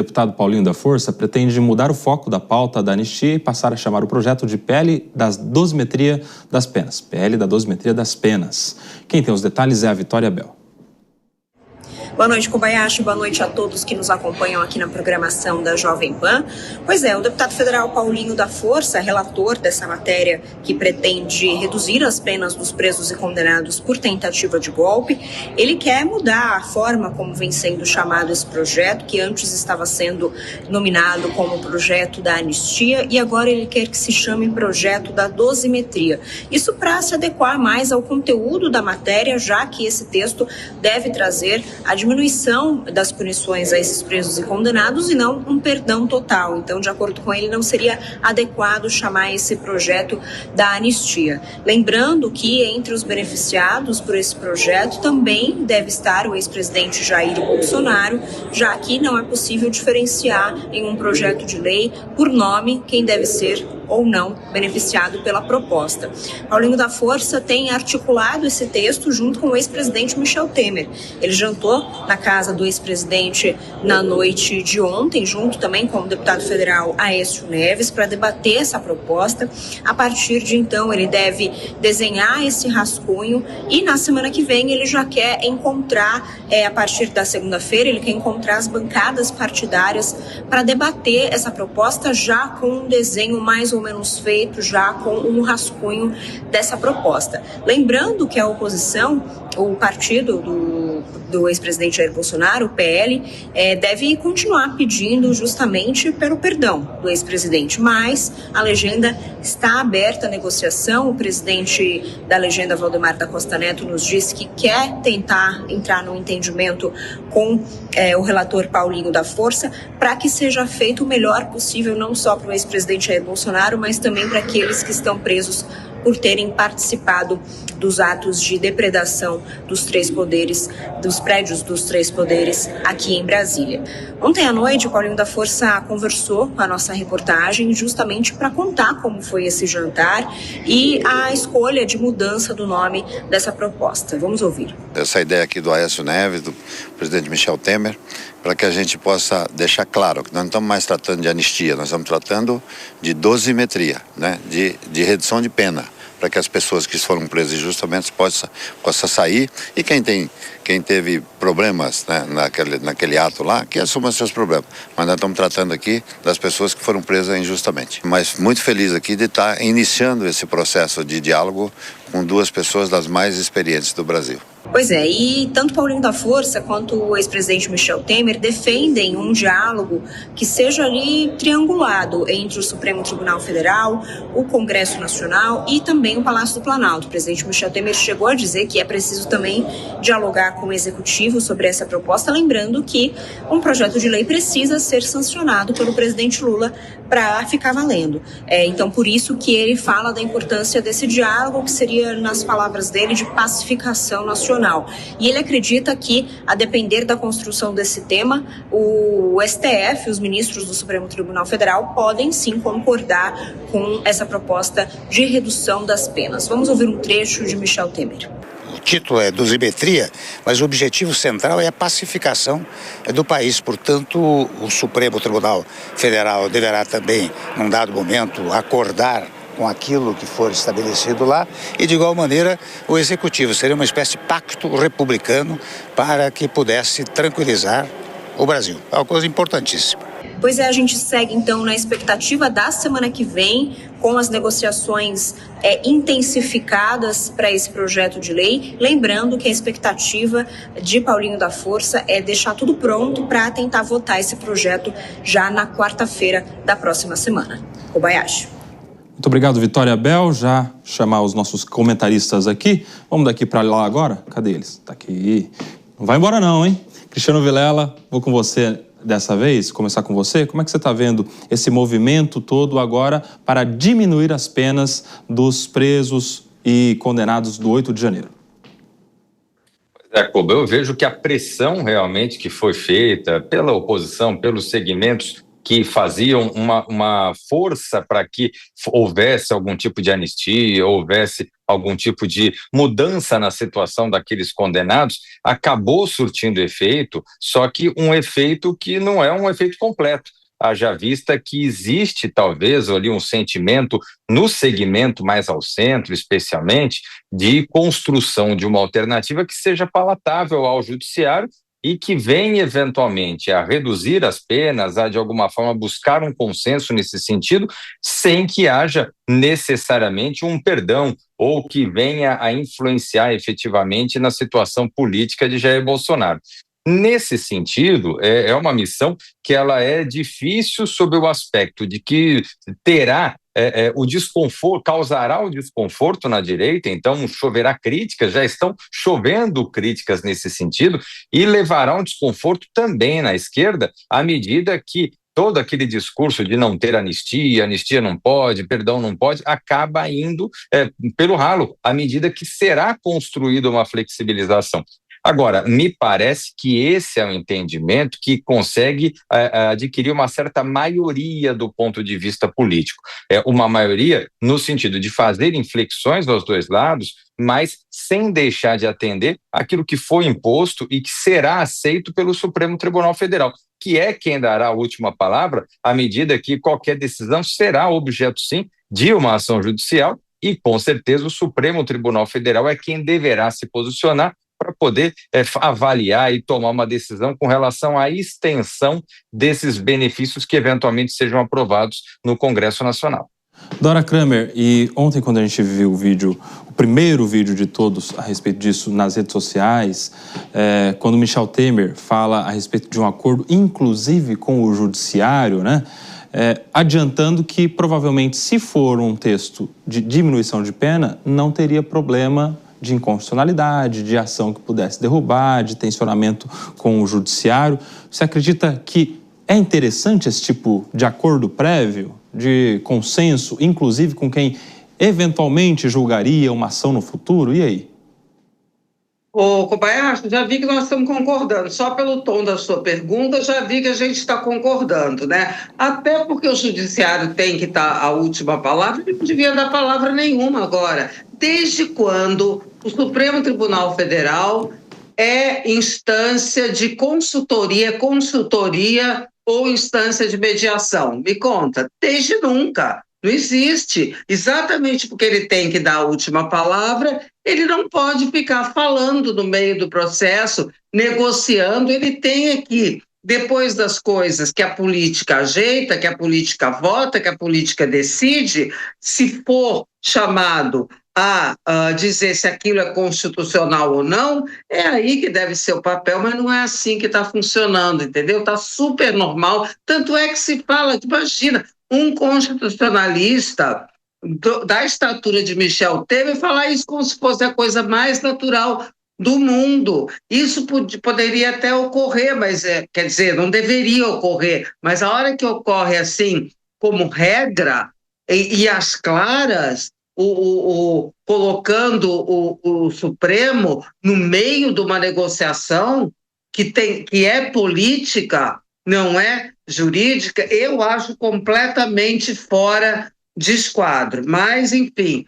O deputado Paulinho da Força pretende mudar o foco da pauta da anistia e passar a chamar o projeto de PL da dosimetria das penas. PL da dosimetria das penas. Quem tem os detalhes é a Vitória Bel. Boa noite, Kobayashi. Boa noite a todos que nos acompanham aqui na programação da Jovem Pan. Pois é, o deputado federal Paulinho da Força, relator dessa matéria que pretende reduzir as penas dos presos e condenados por tentativa de golpe, ele quer mudar a forma como vem sendo chamado esse projeto, que antes estava sendo nominado como projeto da anistia, e agora ele quer que se chame projeto da dosimetria. Isso para se adequar mais ao conteúdo da matéria, já que esse texto deve trazer a diminuição das punições a esses presos e condenados e não um perdão total. Então, de acordo com ele, não seria adequado chamar esse projeto da anistia. Lembrando que entre os beneficiados por esse projeto também deve estar o ex-presidente Jair Bolsonaro, já que não é possível diferenciar em um projeto de lei por nome quem deve ser ou não beneficiado pela proposta. Paulinho da Força tem articulado esse texto junto com o ex-presidente Michel Temer. Ele jantou na casa do ex-presidente na noite de ontem, junto também com o deputado federal Aécio Neves, para debater essa proposta. A partir de então, ele deve desenhar esse rascunho e na semana que vem ele já quer encontrar, a partir da segunda-feira, ele quer encontrar as bancadas partidárias para debater essa proposta já com um desenho mais ou menos feito, já com um rascunho dessa proposta. Lembrando que a oposição, o partido do ex-presidente Jair Bolsonaro, o PL, deve continuar pedindo justamente pelo perdão do ex-presidente, mas a legenda está aberta à negociação. O presidente da legenda, Valdemar da Costa Neto, nos disse que quer tentar entrar no entendimento com o relator Paulinho da Força para que seja feito o melhor possível, não só para o ex-presidente Jair Bolsonaro, mas também para aqueles que estão presos por terem participado dos atos de depredação dos três poderes, dos prédios dos três poderes aqui em Brasília. Ontem à noite, o Paulinho da Força conversou com a nossa reportagem justamente para contar como foi esse jantar e a escolha de mudança do nome dessa proposta. Vamos ouvir. Essa ideia aqui do Aécio Neves, do presidente Michel Temer, para que a gente possa deixar claro que nós não estamos mais tratando de anistia, nós estamos tratando de dosimetria, né? de redução de pena, para que as pessoas que foram presas injustamente possam sair, e quem teve problemas, né, naquele ato lá, que assuma seus problemas. Mas nós estamos tratando aqui das pessoas que foram presas injustamente. Mas muito feliz aqui de estar iniciando esse processo de diálogo com duas pessoas das mais experientes do Brasil. Pois é, e tanto Paulinho da Força quanto o ex-presidente Michel Temer defendem um diálogo que seja ali triangulado entre o Supremo Tribunal Federal, o Congresso Nacional e também o Palácio do Planalto. O presidente Michel Temer chegou a dizer que é preciso também dialogar com o Executivo sobre essa proposta, lembrando que um projeto de lei precisa ser sancionado pelo presidente Lula para ficar valendo. Então, por isso que ele fala da importância desse diálogo, que seria, nas palavras dele, de pacificação nacional. E ele acredita que, a depender da construção desse tema, o STF, os ministros do Supremo Tribunal Federal, podem sim concordar com essa proposta de redução das penas. Vamos ouvir um trecho de Michel Temer. O título é dosimetria, mas o objetivo central é a pacificação do país. Portanto, o Supremo Tribunal Federal deverá também, num dado momento, acordar com aquilo que for estabelecido lá, e de igual maneira o Executivo. Seria uma espécie de pacto republicano para que pudesse tranquilizar o Brasil. É uma coisa importantíssima. Pois é, a gente segue então na expectativa da semana que vem, com as negociações intensificadas para esse projeto de lei. Lembrando que a expectativa de Paulinho da Força é deixar tudo pronto para tentar votar esse projeto já na quarta-feira da próxima semana. Kobayashi. Muito obrigado, Vitória Bel. Já chamar os nossos comentaristas aqui. Vamos daqui para lá agora? Cadê eles? Tá aqui. Não vai embora não, hein? Cristiano Vilela, vou com você dessa vez, começar com você. Como é que você está vendo esse movimento todo agora para diminuir as penas dos presos e condenados do 8 de janeiro? Jacob, eu vejo que a pressão realmente que foi feita pela oposição, pelos segmentos que faziam uma força para que houvesse algum tipo de anistia, houvesse algum tipo de mudança na situação daqueles condenados, acabou surtindo efeito, só que um efeito que não é um efeito completo. Haja vista que existe talvez ali um sentimento no segmento mais ao centro, especialmente, de construção de uma alternativa que seja palatável ao judiciário e que venha eventualmente a reduzir as penas, a de alguma forma buscar um consenso nesse sentido, sem que haja necessariamente um perdão ou que venha a influenciar efetivamente na situação política de Jair Bolsonaro. Nesse sentido, é uma missão que ela é difícil sob o aspecto de que terá o desconforto, causará o desconforto na direita, então choverá críticas, já estão chovendo críticas nesse sentido, e levará um desconforto também na esquerda, à medida que todo aquele discurso de não ter anistia não pode, perdão não pode, acaba indo pelo ralo, à medida que será construída uma flexibilização. Agora, me parece que esse é um entendimento que consegue adquirir uma certa maioria do ponto de vista político. Uma maioria no sentido de fazer inflexões aos dois lados, mas sem deixar de atender aquilo que foi imposto e que será aceito pelo Supremo Tribunal Federal, que é quem dará a última palavra à medida que qualquer decisão será objeto, sim, de uma ação judicial e, com certeza, o Supremo Tribunal Federal é quem deverá se posicionar para poder avaliar e tomar uma decisão com relação à extensão desses benefícios que eventualmente sejam aprovados no Congresso Nacional. Dora Kramer, e ontem quando a gente viu o primeiro vídeo de todos a respeito disso nas redes sociais, quando Michel Temer fala a respeito de um acordo, inclusive com o judiciário, né? Adiantando que provavelmente se for um texto de diminuição de pena, não teria problema de inconstitucionalidade, de ação que pudesse derrubar, de tensionamento com o judiciário. Você acredita que é interessante esse tipo de acordo prévio, de consenso, inclusive com quem eventualmente julgaria uma ação no futuro? E aí? Ô, Kobayashi, já vi que nós estamos concordando. Só pelo tom da sua pergunta, já vi que a gente está concordando, né? Até porque o judiciário tem que dar a última palavra, ele não devia dar palavra nenhuma agora. Desde quando o Supremo Tribunal Federal é instância de consultoria ou instância de mediação? Me conta. Desde nunca. Não existe. Exatamente porque ele tem que dar a última palavra, ele não pode ficar falando no meio do processo, negociando, ele tem que, depois das coisas que a política ajeita, que a política vota, que a política decide, se for chamado a dizer se aquilo é constitucional ou não, é aí que deve ser o papel, mas não é assim que está funcionando, entendeu? Está super normal, tanto é que se fala, imagina, um constitucionalista da estatura de Michel Temer falar isso como se fosse a coisa mais natural do mundo. Isso poderia até ocorrer, mas quer dizer, não deveria ocorrer, mas a hora que ocorre assim, como regra, e às claras, colocando o Supremo no meio de uma negociação que é política, não é jurídica, eu acho completamente fora de esquadro. Mas, enfim,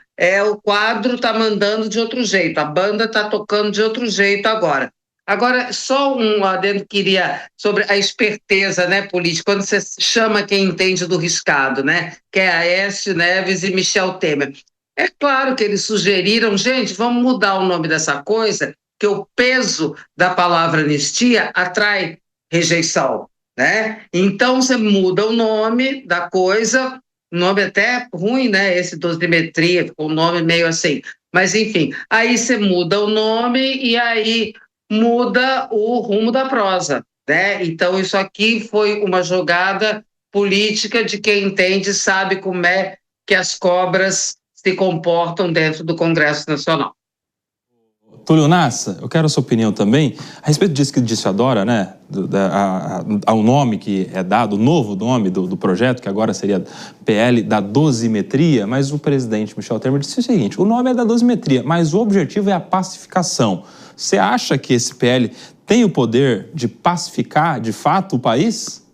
o quadro está mandando de outro jeito, a banda está tocando de outro jeito agora. Agora, só um adendo queria sobre a esperteza, né, política, quando você chama quem entende do riscado, né, que é Aécio Neves e Michel Temer. É claro que eles sugeriram, gente, vamos mudar o nome dessa coisa, que o peso da palavra anistia atrai rejeição, né? Então você muda o nome da coisa, nome até ruim, né? Esse dosimetria, ficou um nome meio assim. Mas enfim, aí você muda o nome e aí muda o rumo da prosa, né? Então isso aqui foi uma jogada política de quem entende, sabe como é que as cobras se comportam dentro do Congresso Nacional. Túlio Nassa, eu quero a sua opinião também a respeito disso que disse a Dora, né? Ao nome que é dado, o novo nome do projeto, que agora seria PL da dosimetria, mas o presidente Michel Temer disse o seguinte: o nome é da dosimetria, mas o objetivo é a pacificação. Você acha que esse PL tem o poder de pacificar, de fato, o país?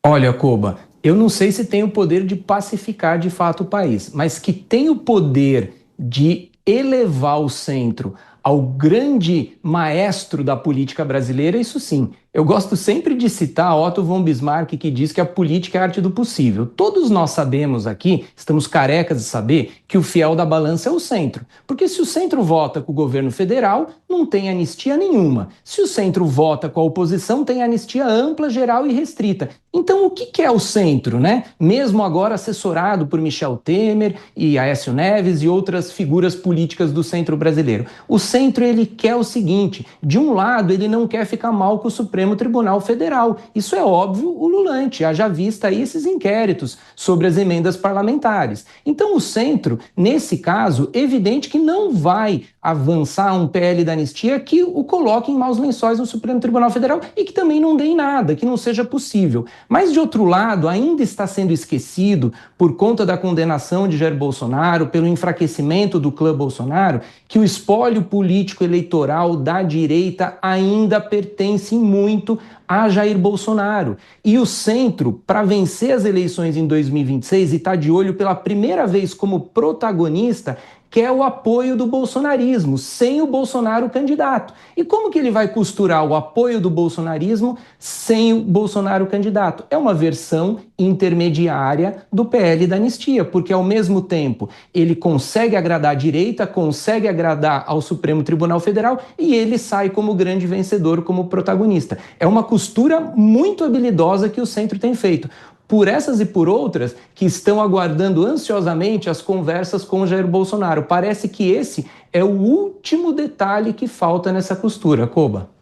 Olha, Koba, Eu não sei se tem o poder de pacificar de fato o país, mas que tem o poder de elevar o centro ao grande maestro da política brasileira, isso sim. Eu gosto sempre de citar Otto von Bismarck, que diz que a política é a arte do possível. Todos nós sabemos aqui, estamos carecas de saber, que o fiel da balança é o centro. Porque se o centro vota com o governo federal, não tem anistia nenhuma. Se o centro vota com a oposição, tem anistia ampla, geral e restrita. Então, o que é o centro, né? Mesmo agora assessorado por Michel Temer e Aécio Neves e outras figuras políticas do centro brasileiro. O centro, ele quer o seguinte: de um lado, ele não quer ficar mal com o Supremo Tribunal Federal. Isso é óbvio, ululante, haja vista aí esses inquéritos sobre as emendas parlamentares. Então, o centro, nesse caso, evidente que não vai avançar um PL da anistia que o coloque em maus lençóis no Supremo Tribunal Federal e que também não dê em nada, que não seja possível. Mas, de outro lado, ainda está sendo esquecido, por conta da condenação de Jair Bolsonaro, pelo enfraquecimento do clã Bolsonaro, que o espólio político eleitoral da direita ainda pertence muito a Jair Bolsonaro. E o centro, para vencer as eleições em 2026 e estar de olho pela primeira vez como protagonista, quer o apoio do bolsonarismo, sem o Bolsonaro candidato. E como que ele vai costurar o apoio do bolsonarismo sem o Bolsonaro candidato? É uma versão intermediária do PL da anistia, porque ao mesmo tempo ele consegue agradar a direita, consegue agradar ao Supremo Tribunal Federal e ele sai como grande vencedor, como protagonista. É uma costura muito habilidosa que o centro tem feito. Por essas e por outras que estão aguardando ansiosamente as conversas com Jair Bolsonaro. Parece que esse é o último detalhe que falta nessa costura, Koba.